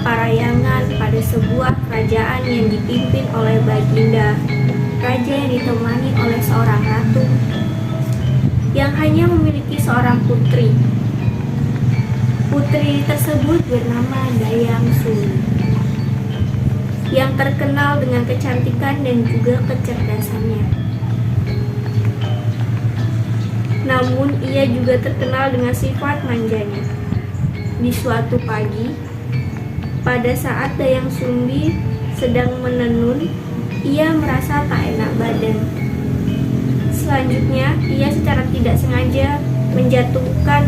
parayangan pada sebuah kerajaan yang dipimpin oleh Baginda, raja yang ditemani oleh seorang ratu yang hanya memiliki seorang putri. Putri tersebut bernama Dayang Sumbi, yang terkenal dengan kecantikan dan juga kecerdasannya. Namun ia juga terkenal dengan sifat manjanya. Di suatu pagi, pada saat Dayang Sumbi sedang menenun, ia merasa tak enak badan. Selanjutnya, ia secara tidak sengaja menjatuhkan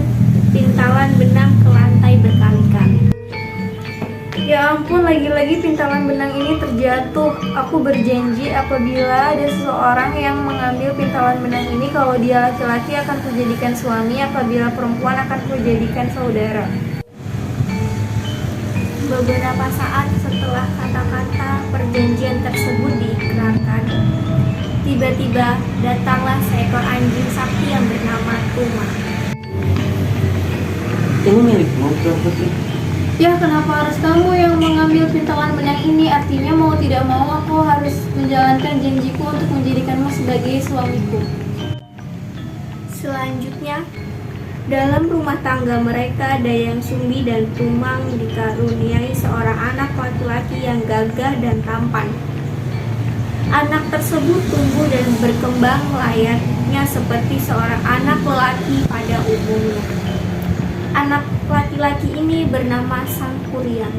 pintalan benang ke lantai berkali-kali. Ya ampun, lagi-lagi pintalan benang ini terjatuh. Aku berjanji apabila ada seseorang yang mengambil pintalan benang ini, kalau dia laki-laki akan kujadikan suami, apabila perempuan akan kujadikan saudara. Beberapa saat setelah kata-kata perjanjian tersebut diikrarkan, tiba-tiba datanglah seekor anjing sakti yang bernama Tuma. Ini milikmu, Tuan Putri. Ya, kenapa harus kamu yang mengambil pintalan benang ini? Artinya mau tidak mau aku harus menjalankan janjiku untuk menjadikanmu sebagai suamiku. Selanjutnya, dalam rumah tangga mereka, Dayang Sumbi dan Tumang dikaruniai seorang anak laki-laki yang gagah dan tampan. Anak tersebut tumbuh dan berkembang layaknya seperti seorang anak lelaki pada umumnya. Anak laki-laki ini bernama Sangkuriang.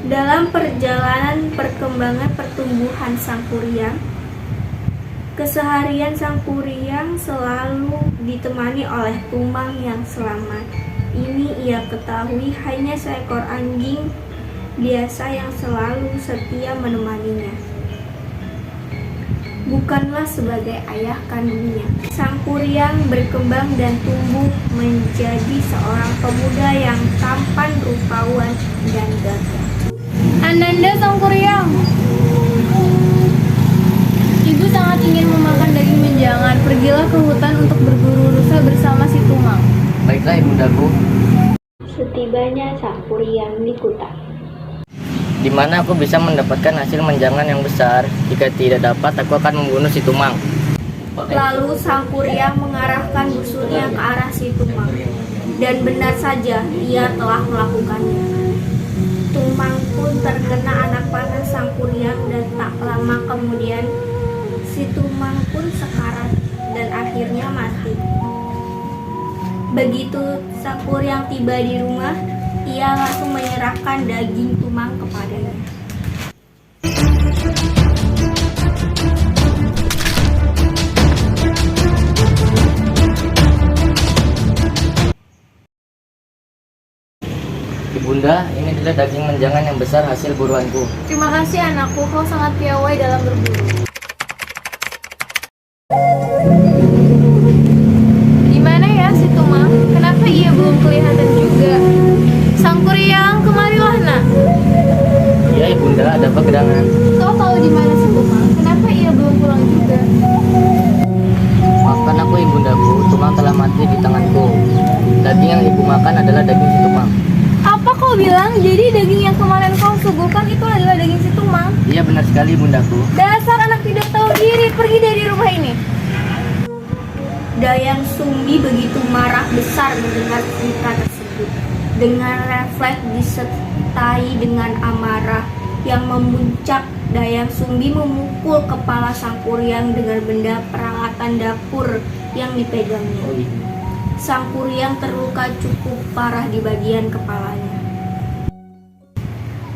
Dalam perjalanan perkembangan pertumbuhan Sangkuriang, keseharian Sangkuriang selalu ditemani oleh Tumang yang selamat. Ini ia ketahui hanya seekor anjing biasa yang selalu setia menemaninya, bukanlah sebagai ayah kandungnya. Sangkuriang berkembang dan tumbuh menjadi seorang pemuda yang tampan, rupawan, dan gagah. Ananda Sangkuriang, ibu sangat ingin memakan daging menjangan. Pergilah ke hutan untuk berburu rusa bersama si Tumang. Baiklah, ibundaku. Setibanya Sangkuriang di hutan, Di mana aku bisa mendapatkan hasil menjangan yang besar? Jika tidak dapat, aku akan membunuh si Tumang. lalu Sangkuriang mengarahkan busurnya ke arah si Tumang, dan benar saja ia telah melakukannya. Tumang pun terkena anak panah Sangkuriang dan tak lama kemudian si Tumang pun sekarat dan akhirnya mati. Begitu Sangkuriang tiba di rumah, ia langsung menyerahkan daging Tumang kepadanya. Ibunda, ini adalah daging menjangan yang besar hasil buruanku. Terima kasih anakku, kau sangat piawai dalam berburu. Di mana ya si Tumang? Kenapa ia belum kelihatan juga? Sangkuriang, kemarilah nak. Ya, ibunda, ada apa gerangan? Kau tahu di mana si Tumang? Kenapa ia belum pulang juga? Maafkan aku, ibundaku. Tumang telah mati di tanganku. Daging yang ibu makan adalah daging si Tumang. Apa kau bilang? Jadi daging yang kemarin kau suguhkan itu adalah daging si Tumang? Iya, benar sekali, ibundaku. Dasar anak tidak tahu diri, pergi dari rumah ini. Dayang Sumbi begitu marah besar mendengar cerita tersebut. Dengan refleks disertai dengan amarah yang memuncak, Dayang Sumbi memukul kepala Sangkuriang dengan benda peralatan dapur yang dipegangnya. Sangkuriang terluka cukup parah di bagian kepalanya.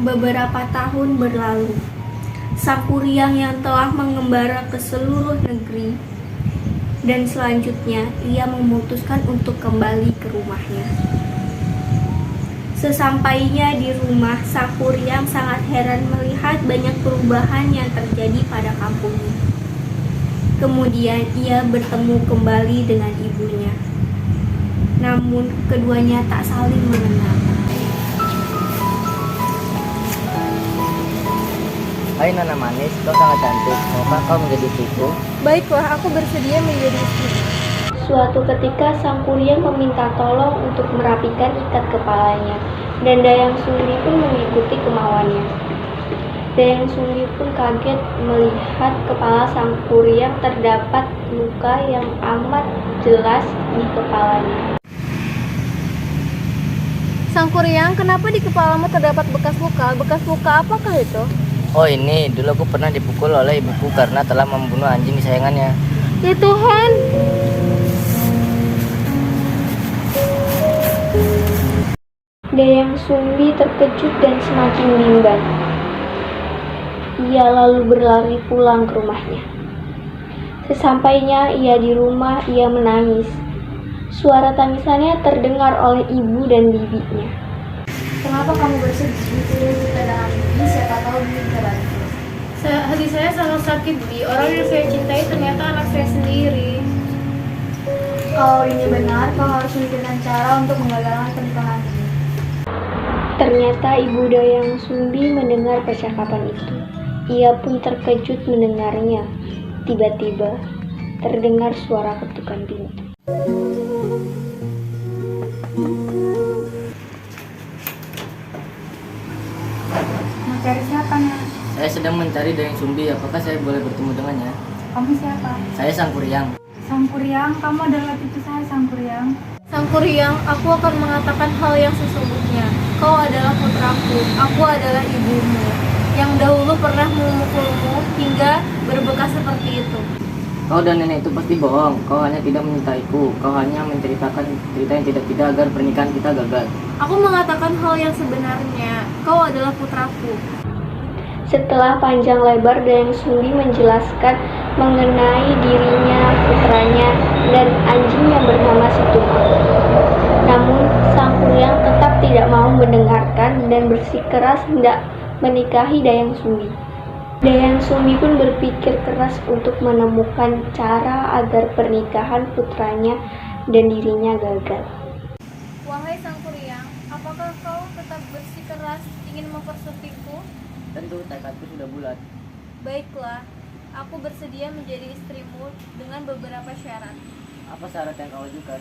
Beberapa tahun berlalu, Sangkuriang yang telah mengembara ke seluruh negeri, dan selanjutnya ia memutuskan untuk kembali ke rumahnya. Sesampainya di rumah, Sangkuriang sangat heran melihat banyak perubahan yang terjadi pada kampungnya. Kemudian ia bertemu kembali dengan ibunya. Namun keduanya tak saling mengenal. Hai Nona manis, kau sangat cantik. Maukah kau menjadi istriku? Baiklah, aku bersedia menjadi istri. Suatu ketika Sangkuriang meminta tolong untuk merapikan ikat kepalanya. dan Dayang Sumbi pun mengikuti kemauannya. Dayang Sumbi pun kaget melihat kepala Sang Kuryang terdapat luka yang amat jelas di kepalanya. Sang Kuryang, kenapa di kepalamu terdapat bekas luka? Bekas luka apakah itu? Oh ini, dulu aku pernah dipukul oleh ibuku karena telah membunuh anjing kesayangannya. Ya Tuhan! Dayang Sumbi terkejut dan semakin bimbang. Ia lalu berlari pulang ke rumahnya. Sesampainya ia di rumah, ia menangis. Suara tangisannya terdengar oleh ibu dan bibinya. Kenapa kamu bersedih pada Bibi? Siapa tahu Bibi bisa bantu. Hati saya sangat sakit, Bi. Orang yang saya cintai ternyata anak saya sendiri. Kalau ini benar, kau harus memikirkan cara untuk menggagalkan pernikahan ini. Ternyata ibu Dayang Sumbi mendengar percakapan itu. Ia pun terkejut mendengarnya. Tiba-tiba terdengar suara ketukan pintu. Mencari siapa, Nak? Saya sedang mencari Dayang Sumbi, apakah saya boleh bertemu dengannya? Kamu siapa? Saya Sang Kuryang. Sang Kuryang, kamu adalah cucu saya, Sang Kuryang. Sang Kuryang, aku akan mengatakan hal yang sesungguhnya. Kau adalah putraku, aku adalah ibumu, yang dahulu pernah memukulmu hingga berbekas seperti itu. Kau dan nenek itu pasti bohong. Kau hanya tidak menyintaiku. Kau hanya menceritakan cerita yang tidak-tidak agar pernikahan kita gagal. Aku mengatakan hal yang sebenarnya. Kau adalah putraku. Setelah panjang lebar Dayang Sumbi menjelaskan mengenai dirinya, putranya, dan anjing yang bernama Situmang. Namun Sang Kuryang tetap tidak mau mendengarkan dan bersikeras hendak menikahi Dayang Sumbi. Dayang Sumbi pun berpikir keras untuk menemukan cara agar pernikahan putranya dan dirinya gagal. Wahai Sang Kuryang, apakah kau tetap bersikeras ingin mempersempitku? Tentu tekadku sudah bulat. Baiklah, aku bersedia menjadi istrimu dengan beberapa syarat. Apa syarat yang kau ajukan?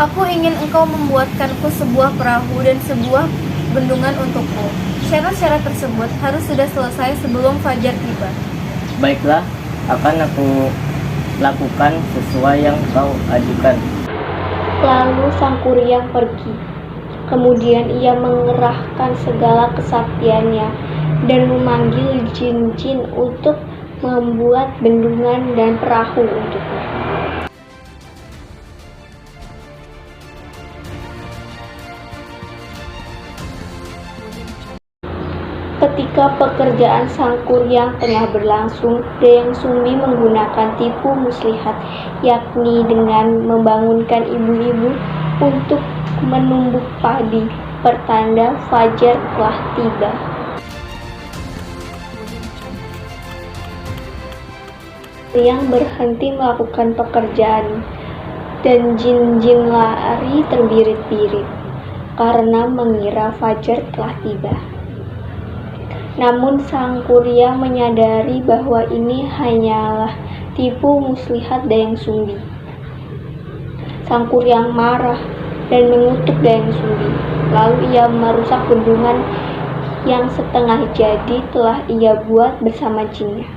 Aku ingin engkau membuatkanku sebuah perahu dan sebuah bendungan untukku. Syarat-syarat tersebut harus sudah selesai sebelum fajar tiba. Baiklah, akan aku lakukan sesuai yang kau ajukan. Lalu Sang Kuryang pergi. Kemudian ia mengerahkan segala kesaktiannya dan memanggil jin-jin untuk membuat bendungan dan perahu untuknya. Ketika pekerjaan Sang Kuryang tengah berlangsung, Dayang Sumbi menggunakan tipu muslihat, yakni dengan membangunkan ibu-ibu untuk menumbuk padi, pertanda fajar telah tiba. Kuryang berhenti melakukan pekerjaan, dan jin-jin lari terbirit-birit karena mengira fajar telah tiba. Namun Sang Kuryang menyadari bahwa ini hanyalah tipu muslihat Dayang Sumbi. Sang Kuryang marah dan mengutuk Dayang Sumbi. Lalu ia merusak bendungan yang setengah jadi telah ia buat bersama jinnya.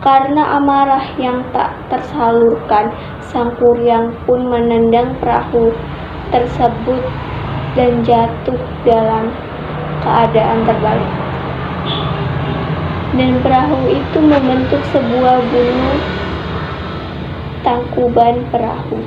Karena amarah yang tak tersalurkan, Sang Kuryang pun menendang perahu tersebut dan jatuh dalam keadaan terbalik. Dan perahu itu membentuk sebuah gunung, Tangkuban Perahu.